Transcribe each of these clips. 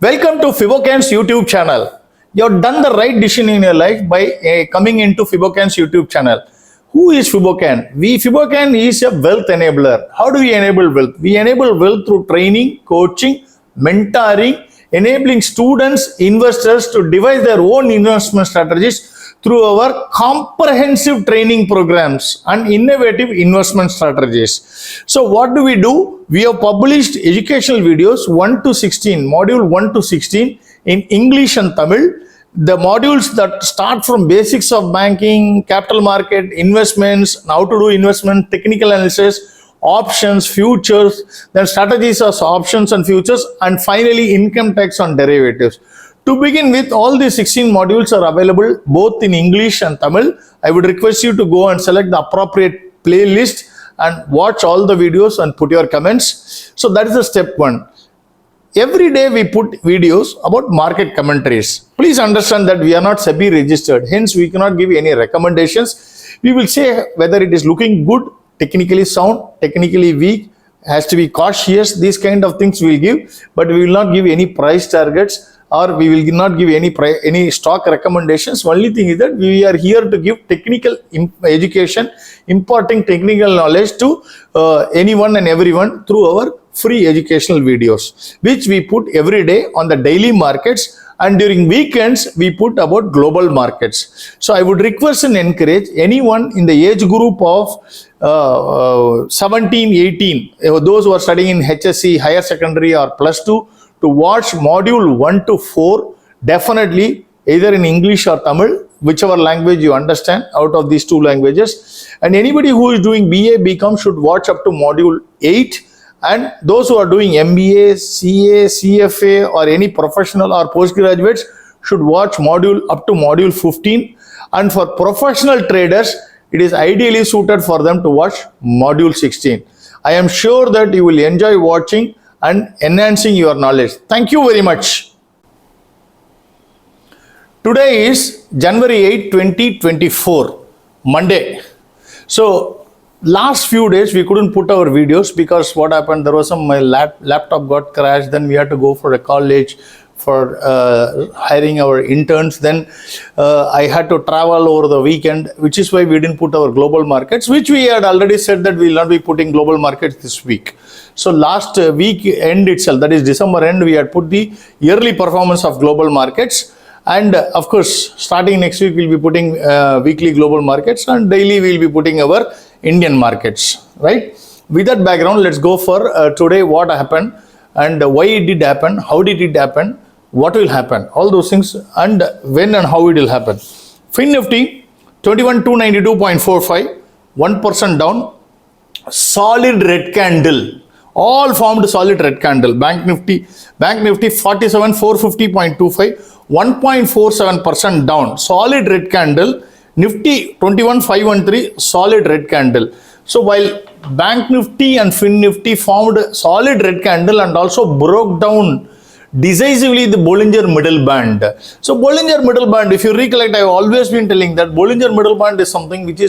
Welcome to Fibocan's YouTube channel. You have done the right decision in your life by coming into Fibocan's YouTube channel. Who is Fibocan? Fibocan is a wealth enabler. How do we enable wealth? We enable wealth through training, coaching, mentoring, enabling students, investors to devise their own investment strategies through our comprehensive training programs and innovative investment strategies. So what do? We have published educational videos 1 to 16, module 1 to 16 in English and Tamil. The modules that start from basics of banking, capital market, investments, how to do investment, technical analysis, options, futures, then strategies of options and futures, and finally income tax on derivatives. To begin with, all these 16 modules are available both in English and Tamil. I would request you to go and select the appropriate playlist and watch all the videos and put your comments. So that is the step one. Every day we put videos about market commentaries. Please understand that we are not SEBI registered. Hence, we cannot give any recommendations. We will say whether it is looking good, technically sound, technically weak, has to be cautious. These kind of things we will give, but we will not give any price targets, or we will not give any stock recommendations. Only thing is that we are here to give technical education, imparting technical knowledge to anyone and everyone through our free educational videos, which we put every day on the daily markets, and during weekends we put about global markets. So I would request and encourage anyone in the age group of 17, 18, those who are studying in HSC, higher secondary or plus 2, to watch module 1 to 4, definitely either in English or Tamil, whichever language you understand out of these two languages. And anybody who is doing BA, BCom should watch up to module 8. And those who are doing MBA, CA, CFA or any professional or postgraduates should watch up to module 15. And for professional traders, it is ideally suited for them to watch module 16. I am sure that you will enjoy watching and enhancing your knowledge. Thank you very much. Today is January 8, 2024, Monday. So last few days we couldn't put our videos because what happened, there was my laptop got crashed, then we had to go for a college for hiring our interns. Then I had to travel over the weekend, which is why we didn't put our global markets, which we had already said that we will not be putting global markets this week. So last week end itself, that is December end, we had put the yearly performance of global markets. And of course, starting next week, we'll be putting weekly global markets, and daily we'll be putting our Indian markets, right? With that background, let's go for today, what happened and why it did happen, how did it happen, what will happen, all those things, and when and how it will happen. FinNifty 21,292.45, 1% down, solid red candle, all formed solid red candle. BankNifty 47,450.25, 1.47% down, solid red candle. Nifty 21,513, solid red candle. So while BankNifty and FinNifty formed solid red candle and also broke down decisively the Bollinger Middle Band. So Bollinger Middle Band, if you recollect, I have always been telling that Bollinger Middle Band is something which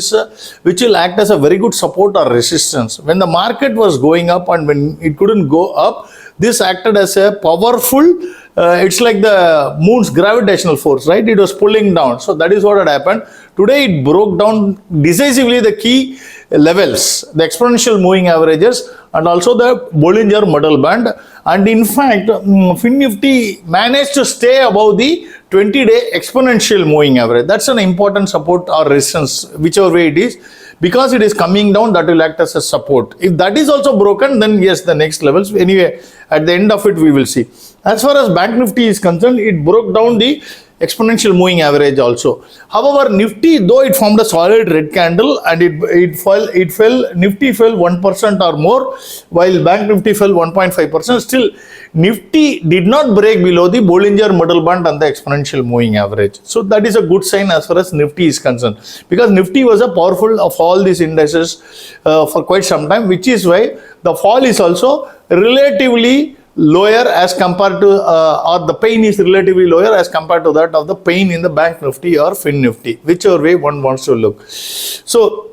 will act as a very good support or resistance. When the market was going up and when it couldn't go up, this acted as a powerful, it's like the moon's gravitational force, right? It was pulling down. So that is what had happened. Today it broke down decisively the key levels, the exponential moving averages and also the Bollinger Middle Band. And in fact, FinNifty managed to stay above the 20-day exponential moving average. That's an important support or resistance, whichever way it is. Because it is coming down, that will act as a support. If that is also broken, then yes, the next levels. Anyway, at the end of it, we will see. As far as BankNifty is concerned, it broke down the exponential moving average also. However, Nifty, though it formed a solid red candle and it fell, Nifty fell 1% or more, while BankNifty fell 1.5%. Still, Nifty did not break below the Bollinger Middle Band and the exponential moving average. So that is a good sign as far as Nifty is concerned, because Nifty was a powerful of all these indices for quite some time, which is why the fall is also relatively lower as compared to, or the pain is relatively lower as compared to that of the pain in the BankNifty or FinNifty, whichever way one wants to look. So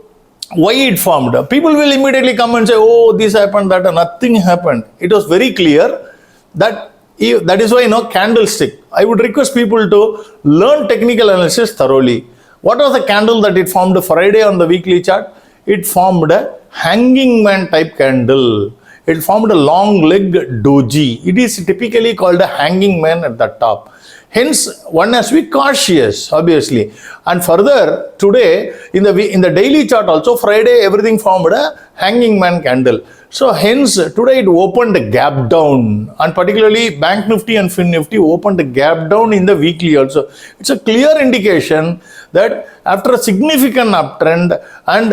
why it formed? People will immediately come and say, oh, this happened, that, nothing happened. It was very clear that That is why, candlestick. I would request people to learn technical analysis thoroughly. What was the candle that it formed Friday on the weekly chart? It formed a hanging man type candle. It formed a long leg doji. It is typically called a hanging man at the top. Hence, one has to be cautious, obviously. And further, today, in the daily chart also, Friday, everything formed a hanging man candle. So, hence, today it opened a gap down. And particularly, Bank Nifty and Fin Nifty opened a gap down in the weekly also. It's a clear indication that after a significant uptrend and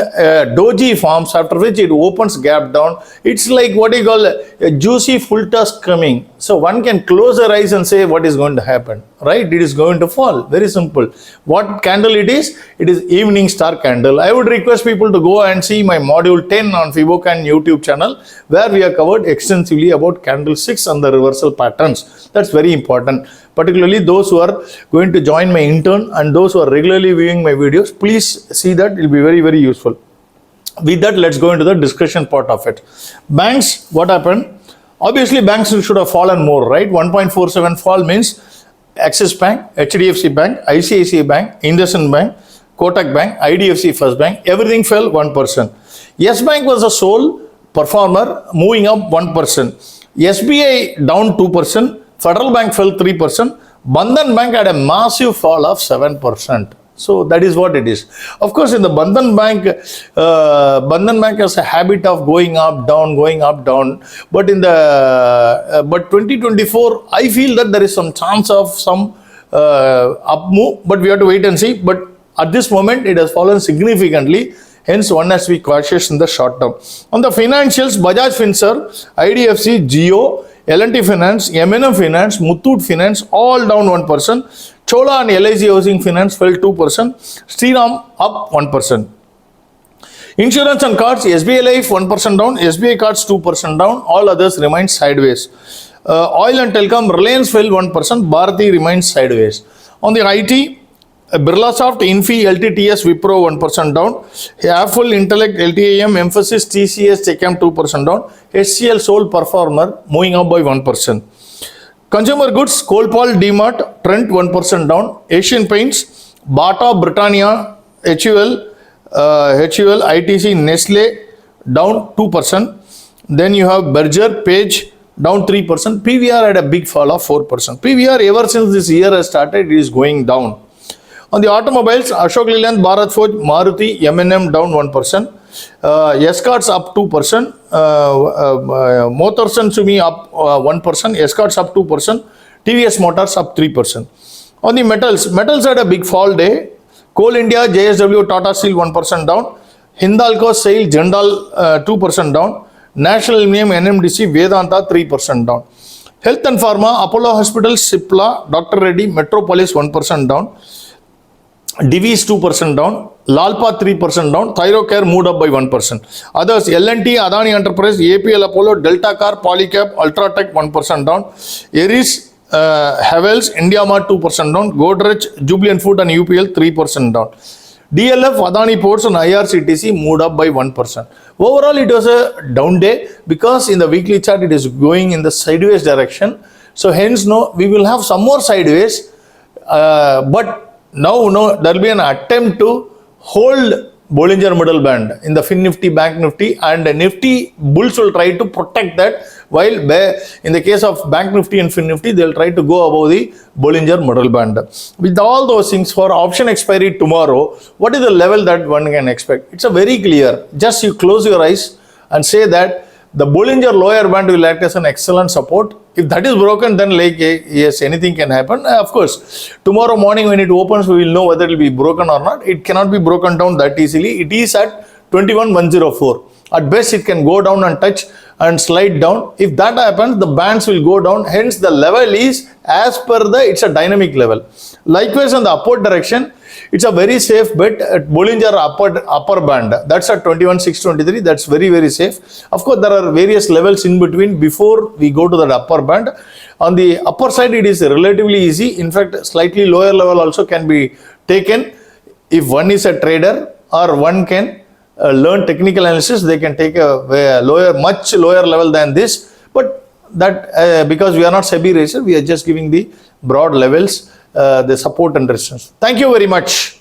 doji forms, after which it opens gap down, it's like what you call a juicy full tusk coming. So one can close their eyes and say what is going to happen, right? It is going to fall. Very simple. What candle it is? It is evening star candle. I would request people to go and see my module 10 on Fiboka and YouTube channel, where we have covered extensively about candlesticks and the reversal patterns. That's very important. Particularly those who are going to join my intern and those who are regularly viewing my videos, please see that. It will be very, very useful. With that, let's go into the discussion part of it. Banks, what happened? Obviously, banks should have fallen more, right? 1.47 fall means Axis Bank, HDFC Bank, ICICI Bank, IndusInd Bank, Kotak Bank, IDFC First Bank, everything fell 1%. Yes Bank was the sole performer, moving up 1%. SBI down 2%. Federal Bank fell 3%. Bandhan Bank had a massive fall of 7%. So that is what it is. Of course, in the Bandhan Bank has a habit of going up, down. But in the 2024, I feel that there is some chance of some up move, but we have to wait and see. But at this moment, it has fallen significantly. Hence, one has to be cautious in the short term. On the financials, Bajaj Finserv, IDFC, Jio, L&T Finance, M&M Finance, Muthoot Finance, all down 1%. Chola and LIC Housing Finance fell 2%. Shriram up 1%. Insurance and cards, SBI Life 1% down, SBI Cards 2% down, all others remain sideways. Oil and Telecom, Reliance fell 1%, Bharati remains sideways. On the IT, Birlasoft, Infi, LTTS, Wipro 1% down. Apple, Intellect, LTAM, Emphasis, TCS, Techem 2% down. HCL sole performer moving up by 1%. Consumer goods, Colpal, DMart, Trent 1% down. Asian Paints, Bata, Britannia, HUL, ITC, Nestle down 2%. Then you have Berger, Page down 3%. PVR had a big fall of 4%. PVR ever since this year has started, it is going down. On the automobiles, Ashok Leyland, Bharat Forge, Maruti, M&M down 1%. Escorts up 2%. Motors and Sumi up 1%. Escorts up 2%. TVS Motors up 3%. On the metals had a big fall day. Coal India, JSW, Tata Steel 1% down. Hindalco, SAIL, Jindal 2% down. National Aluminium, NMDC, Vedanta 3% down. Health and Pharma, Apollo Hospitals, Cipla, Dr. Reddy, Metropolis 1% down. Divi's 2% down, Lalpa 3% down, Thyrocare moved up by 1%. Others, L&T, Adani Enterprise, APL Apollo, Delta Car, Polycab, Ultratech 1% down, Eris, Havels, IndiaMart 2% down, Godrej, Jubilant Food and UPL 3% down. DLF, Adani Ports and IRCTC moved up by 1%. Overall, it was a down day because in the weekly chart, it is going in the sideways direction. So hence, we will have some more sideways, but now, there will be an attempt to hold Bollinger Middle Band in the Fin Nifty, Bank Nifty, and Nifty bulls will try to protect that, while in the case of Bank Nifty and Fin Nifty, they will try to go above the Bollinger Middle Band. With all those things, for option expiry tomorrow, what is the level that one can expect? It's a very clear. Just you close your eyes and say that the Bollinger lower band will act as an excellent support. If that is broken, then yes, anything can happen. Of course, tomorrow morning when it opens, we will know whether it will be broken or not. It cannot be broken down that easily. It is at 21,104. At best, it can go down and touch and slide down. If that happens, the bands will go down. Hence, the level is as per it's a dynamic level. Likewise, on the upward direction, it's a very safe bet at Bollinger upper band. That's at 21,623. That's very, very safe. Of course, there are various levels in between before we go to that upper band. On the upper side, it is relatively easy. In fact, slightly lower level also can be taken. If one is a trader or one can learn technical analysis, they can take a much lower level than this. But that because we are not SEBI rated, we are just giving the broad levels, the support and resistance. Thank you very much.